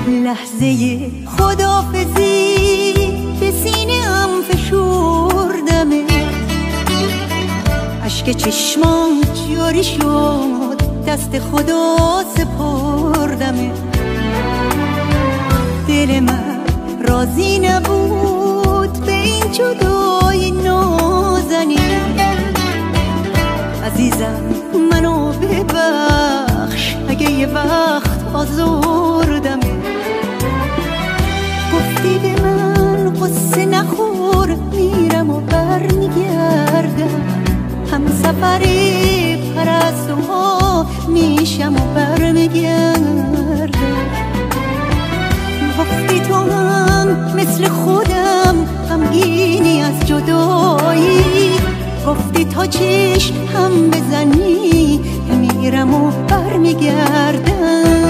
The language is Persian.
لحظه خداحافظی به سینه‌ام فشردمه، اشک چشمام جاری شد، دست خدا سپردمه. دل من راضی نبود به این جدایی نازنین. عزیزم منو ببخش اگه یه وقت آزردمه. گفتی به من قصه نخور، میرم و برمیگردم، هم سفر پرستوها میشم و برمیگردم. گفتی تو هم مثل خودم غمگینی از جدایی، گفتی تا چشم هم بزنی میرم و برمیگردم.